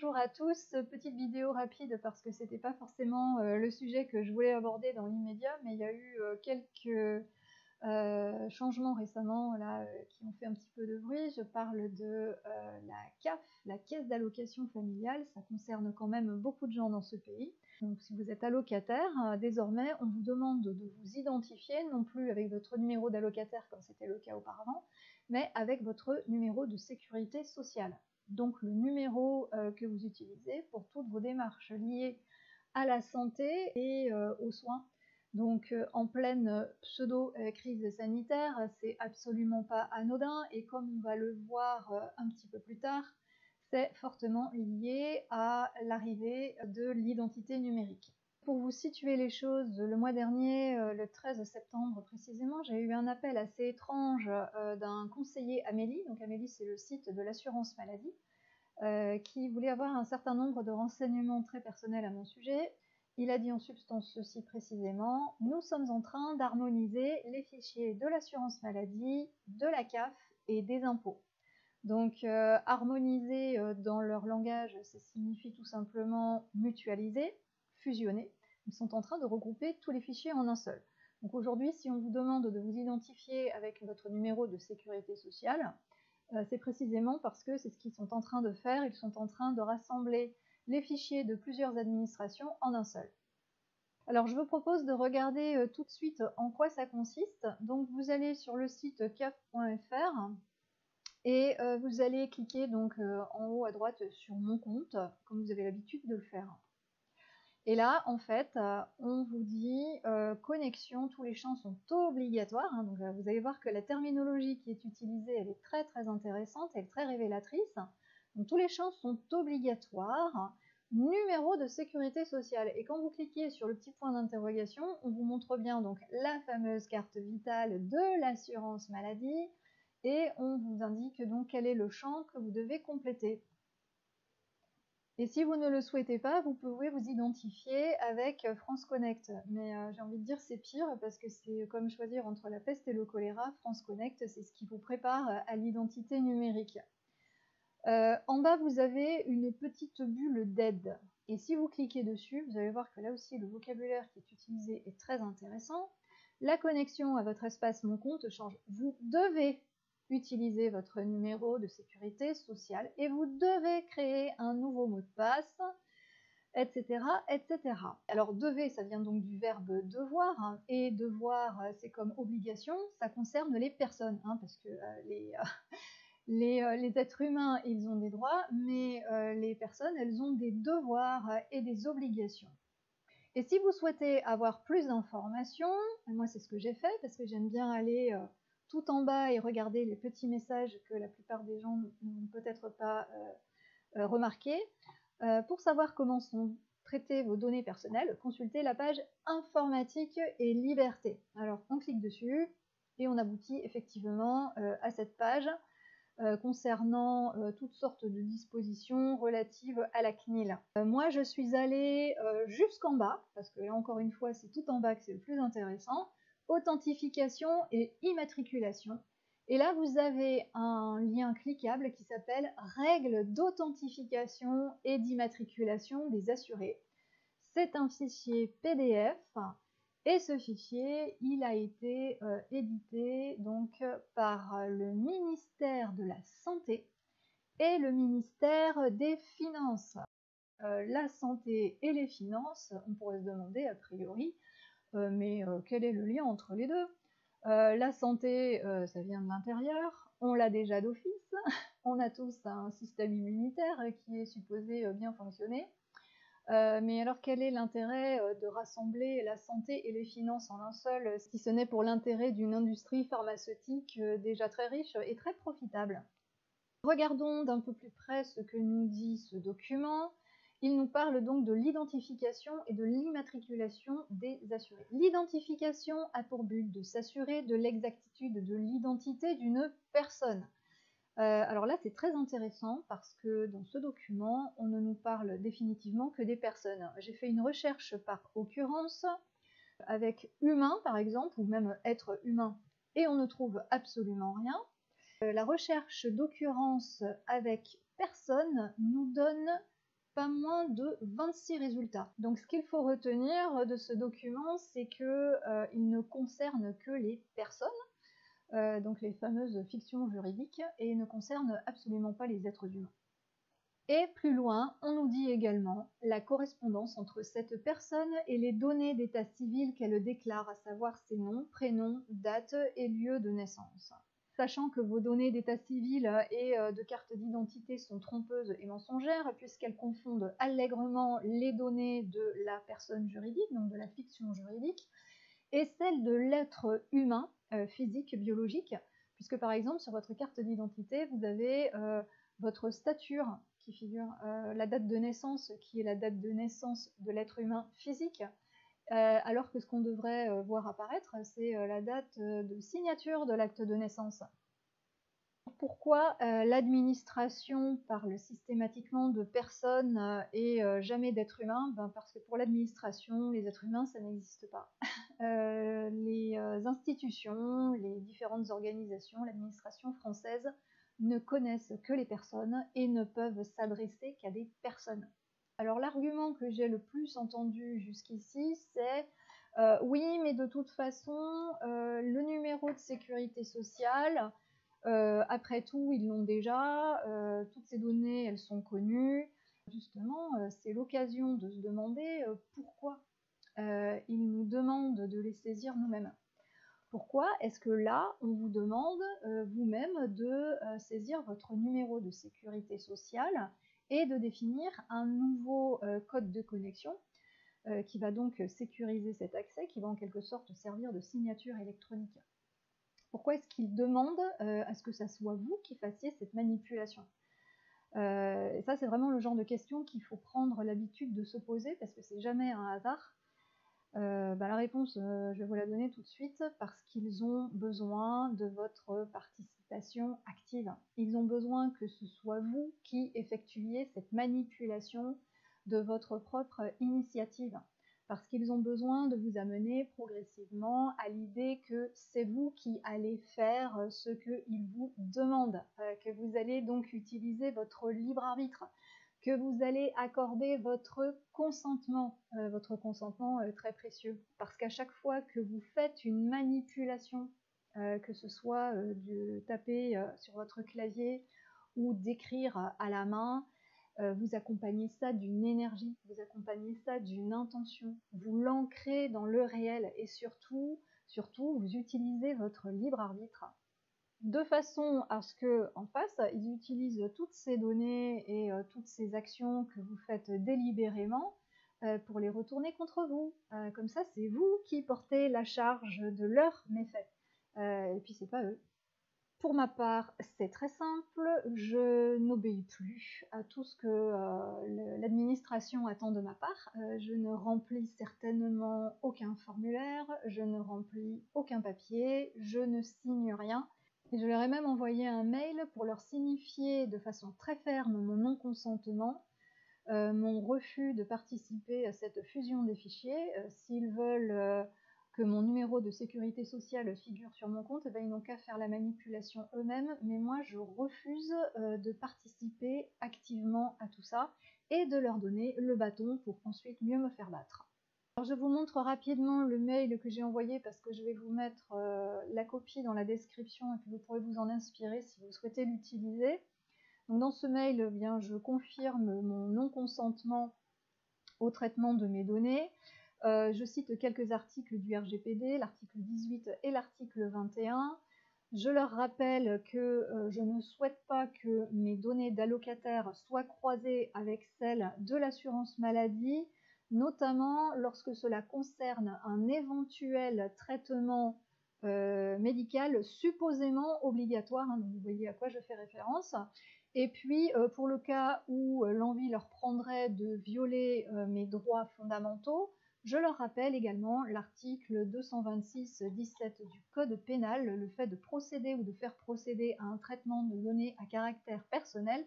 Bonjour à tous, petite vidéo rapide parce que c'était pas forcément le sujet que je voulais aborder dans l'immédiat, mais il y a eu quelques changements récemment là, qui ont fait un petit peu de bruit. Je parle de la CAF, la Caisse d'allocation familiale. Ça concerne quand même beaucoup de gens dans ce pays. Donc si vous êtes allocataire, désormais on vous demande de vous identifier, non plus avec votre numéro d'allocataire comme c'était le cas auparavant, mais avec votre numéro de sécurité sociale. Donc le numéro que vous utilisez pour toutes vos démarches liées à la santé et aux soins. Donc en pleine pseudo-crise sanitaire, c'est absolument pas anodin, et comme on va le voir un petit peu plus tard, c'est fortement lié à l'arrivée de l'identité numérique. Pour vous situer les choses, le mois dernier, le 13 septembre précisément, j'ai eu un appel assez étrange d'un conseiller Amélie. Donc Amélie, c'est le site de l'assurance maladie, qui voulait avoir un certain nombre de renseignements très personnels à mon sujet. Il a dit en substance ceci précisément: nous sommes en train d'harmoniser les fichiers de l'assurance maladie, de la CAF et des impôts. Donc harmoniser dans leur langage, ça signifie tout simplement mutualiser, fusionner. Ils sont en train de regrouper tous les fichiers en un seul. Donc aujourd'hui, si on vous demande de vous identifier avec votre numéro de sécurité sociale, c'est précisément parce que c'est ce qu'ils sont en train de faire. Ils sont en train de rassembler les fichiers de plusieurs administrations en un seul. Alors je vous propose de regarder tout de suite en quoi ça consiste. Donc vous allez sur le site caf.fr et vous allez cliquer donc en haut à droite sur mon compte, comme vous avez l'habitude de le faire. Et là, en fait, on vous dit connexion, tous les champs sont obligatoires. Donc vous allez voir que la terminologie qui est utilisée, elle est très très intéressante, elle est très révélatrice. Donc tous les champs sont obligatoires. Numéro de sécurité sociale. Et quand vous cliquez sur le petit point d'interrogation, on vous montre bien donc la fameuse carte vitale de l'assurance maladie, et on vous indique donc quel est le champ que vous devez compléter. Et si vous ne le souhaitez pas, vous pouvez vous identifier avec France Connect. Mais j'ai envie de dire c'est pire, parce que c'est comme choisir entre la peste et le choléra. France Connect, c'est ce qui vous prépare à l'identité numérique. En bas, vous avez une petite bulle d'aide. Et si vous cliquez dessus, vous allez voir que là aussi, le vocabulaire qui est utilisé est très intéressant. La connexion à votre espace Mon Compte change. Vous devez utiliser votre numéro de sécurité sociale et vous devez créer un nouveau mot de passe, etc., etc. Alors, devez, ça vient donc du verbe devoir, hein, et devoir, c'est comme obligation, ça concerne les personnes, hein, parce que les êtres humains, ils ont des droits, mais les personnes, elles ont des devoirs et des obligations. Et si vous souhaitez avoir plus d'informations, moi c'est ce que j'ai fait, parce que j'aime bien aller tout en bas et regarder les petits messages que la plupart des gens n'ont peut-être pas remarqués. Pour savoir comment sont traitées vos données personnelles, consultez la page Informatique et Liberté. Alors on clique dessus et on aboutit effectivement à cette page concernant toutes sortes de dispositions relatives à la CNIL. Moi, je suis allée jusqu'en bas, parce que là, encore une fois, c'est tout en bas que c'est le plus intéressant. Authentification et immatriculation. Et là, vous avez un lien cliquable qui s'appelle Règles d'authentification et d'immatriculation des assurés. C'est un fichier PDF. Et ce fichier, il a été édité donc par le ministère de la Santé et le ministère des Finances. La santé et les finances, on pourrait se demander a priori, mais quel est le lien entre les deux? La santé, ça vient de l'intérieur, on l'a déjà d'office, on a tous un système immunitaire qui est supposé bien fonctionner. Mais alors quel est l'intérêt de rassembler la santé et les finances en un seul, si ce n'est pour l'intérêt d'une industrie pharmaceutique déjà très riche et très profitable? Regardons d'un peu plus près ce que nous dit ce document. Il nous parle donc de l'identification et de l'immatriculation des assurés. L'identification a pour but de s'assurer de l'exactitude de l'identité d'une personne. Alors là, c'est très intéressant parce que dans ce document, on ne nous parle définitivement que des personnes. J'ai fait une recherche par occurrence avec humain, par exemple, ou même être humain, et on ne trouve absolument rien. La recherche d'occurrence avec personne nous donne pas moins de 26 résultats. Donc ce qu'il faut retenir de ce document, c'est qu'il ne concerne que les personnes, donc les fameuses fictions juridiques, et ne concerne absolument pas les êtres humains. Et plus loin, on nous dit également la correspondance entre cette personne et les données d'état civil qu'elle déclare, à savoir ses noms, prénoms, date et lieu de naissance. Sachant que vos données d'état civil et de carte d'identité sont trompeuses et mensongères, puisqu'elles confondent allègrement les données de la personne juridique, donc de la fiction juridique, et celles de l'être humain, physique, biologique, puisque par exemple sur votre carte d'identité, vous avez votre stature qui figure la date de naissance, qui est la date de naissance de l'être humain physique, alors que ce qu'on devrait voir apparaître, c'est la date de signature de l'acte de naissance. Pourquoi l'administration parle systématiquement de personnes et jamais d'êtres humains? Parce que pour l'administration, les êtres humains, ça n'existe pas. Les institutions, les différentes organisations, l'administration française ne connaissent que les personnes et ne peuvent s'adresser qu'à des personnes. Alors l'argument que j'ai le plus entendu jusqu'ici, c'est oui, mais de toute façon, le numéro de sécurité sociale, après tout, ils l'ont déjà, toutes ces données, elles sont connues. Justement, c'est l'occasion de se demander pourquoi ils nous demandent de les saisir nous-mêmes. Pourquoi est-ce que là, on vous demande vous-même de saisir votre numéro de sécurité sociale et de définir un nouveau code de connexion qui va donc sécuriser cet accès, qui va en quelque sorte servir de signature électronique? Pourquoi est-ce qu'ils demandent à ce que ça soit vous qui fassiez cette manipulation? Et ça, c'est vraiment le genre de question qu'il faut prendre l'habitude de se poser, parce que c'est jamais un hasard. La réponse, je vais vous la donner tout de suite, parce qu'ils ont besoin de votre participation active. Ils ont besoin que ce soit vous qui effectuiez cette manipulation de votre propre initiative, parce qu'ils ont besoin de vous amener progressivement à l'idée que c'est vous qui allez faire ce qu'ils vous demandent, que vous allez donc utiliser votre libre arbitre, que vous allez accorder votre consentement très précieux, parce qu'à chaque fois que vous faites une manipulation, que ce soit de taper sur votre clavier ou d'écrire à la main, vous accompagnez ça d'une énergie, vous accompagnez ça d'une intention, vous l'ancrez dans le réel et surtout, vous utilisez votre libre arbitre de façon à ce que, en face, ils utilisent toutes ces données et toutes ces actions que vous faites délibérément pour les retourner contre vous. Comme ça, c'est vous qui portez la charge de leurs méfaits. Et puis, c'est pas eux. Pour ma part, c'est très simple, je n'obéis plus à tout ce que l'administration attend de ma part. Je ne remplis certainement aucun formulaire, je ne remplis aucun papier, je ne signe rien. Et je leur ai même envoyé un mail pour leur signifier de façon très ferme mon non-consentement, mon refus de participer à cette fusion des fichiers. S'ils veulent que mon numéro de sécurité sociale figure sur mon compte, ils n'ont qu'à faire la manipulation eux-mêmes, mais moi je refuse de participer activement à tout ça et de leur donner le bâton pour ensuite mieux me faire battre. Alors je vous montre rapidement le mail que j'ai envoyé, parce que je vais vous mettre la copie dans la description et puis vous pourrez vous en inspirer si vous souhaitez l'utiliser. Donc dans ce mail, eh bien, je confirme mon non-consentement au traitement de mes données. Je cite quelques articles du RGPD, l'article 18 et l'article 21. Je leur rappelle que je ne souhaite pas que mes données d'allocataire soient croisées avec celles de l'assurance maladie, notamment lorsque cela concerne un éventuel traitement médical supposément obligatoire, hein, donc vous voyez à quoi je fais référence. Et puis, pour le cas où l'envie leur prendrait de violer mes droits fondamentaux, je leur rappelle également l'article 226-17 du Code pénal, le fait de procéder ou de faire procéder à un traitement de données à caractère personnel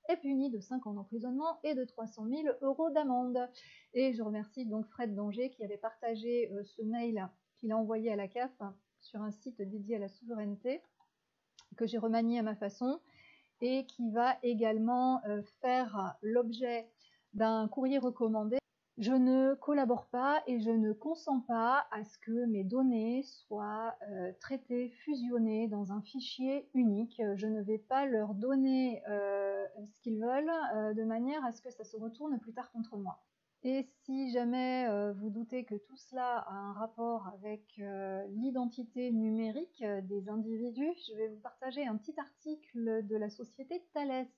est puni de 5 ans d'emprisonnement et de 300 000 € d'amende. Et je remercie donc Fred Danger qui avait partagé ce mail qu'il a envoyé à la CAF sur un site dédié à la souveraineté, que j'ai remanié à ma façon, et qui va également faire l'objet d'un courrier recommandé. Je ne collabore pas et je ne consens pas à ce que mes données soient traitées, fusionnées dans un fichier unique. Je ne vais pas leur donner ce qu'ils veulent de manière à ce que ça se retourne plus tard contre moi. Et si jamais vous doutez que tout cela a un rapport avec l'identité numérique des individus, je vais vous partager un petit article de la société Thales.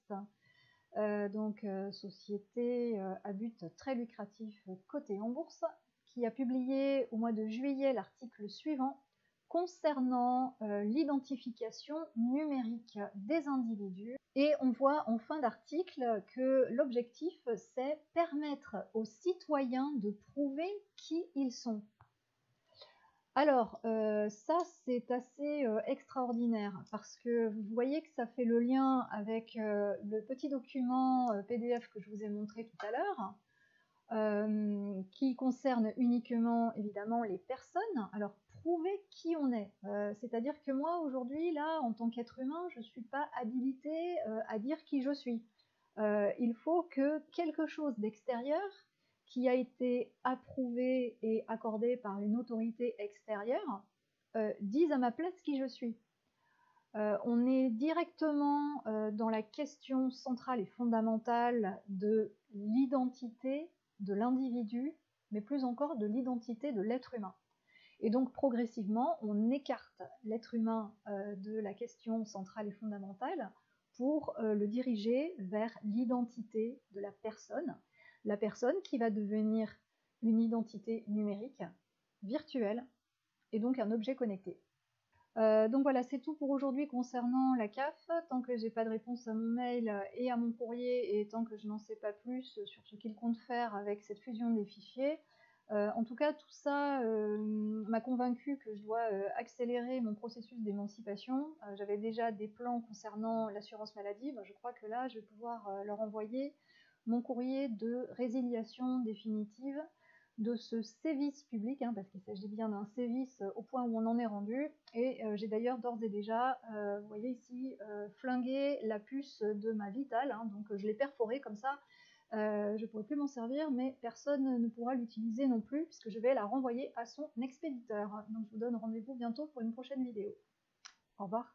Société à but très lucratif cotée en bourse, qui a publié au mois de juillet l'article suivant concernant l'identification numérique des individus. Et on voit en fin d'article que l'objectif, c'est permettre aux citoyens de prouver qui ils sont. Alors, ça, c'est assez extraordinaire parce que vous voyez que ça fait le lien avec le petit document PDF que je vous ai montré tout à l'heure, qui concerne uniquement, évidemment, les personnes. Alors, prouver qui on est. C'est-à-dire que moi, aujourd'hui, là, en tant qu'être humain, je ne suis pas habilitée à dire qui je suis. Il faut que quelque chose d'extérieur qui a été approuvé et accordé par une autorité extérieure dise à ma place qui je suis. On est directement dans la question centrale et fondamentale de l'identité de l'individu, mais plus encore de l'identité de l'être humain. Et donc progressivement, on écarte l'être humain de la question centrale et fondamentale pour le diriger vers l'identité de la personne qui va devenir une identité numérique, virtuelle, et donc un objet connecté. Donc voilà, c'est tout pour aujourd'hui concernant la CAF. Tant que j'ai pas de réponse à mon mail et à mon courrier, et tant que je n'en sais pas plus sur ce qu'il compte faire avec cette fusion des fichiers, en tout cas, tout ça m'a convaincu que je dois accélérer mon processus d'émancipation. J'avais déjà des plans concernant l'assurance maladie. Ben, je crois que là, je vais pouvoir leur envoyer mon courrier de résiliation définitive de ce sévice public, hein, parce qu'il s'agit bien d'un sévice au point où on en est rendu. Et j'ai d'ailleurs d'ores et déjà, vous voyez ici, flingué la puce de ma Vitale, hein, donc je l'ai perforée comme ça. Je ne pourrai plus m'en servir, mais personne ne pourra l'utiliser non plus, puisque je vais la renvoyer à son expéditeur. Donc je vous donne rendez-vous bientôt pour une prochaine vidéo. Au revoir.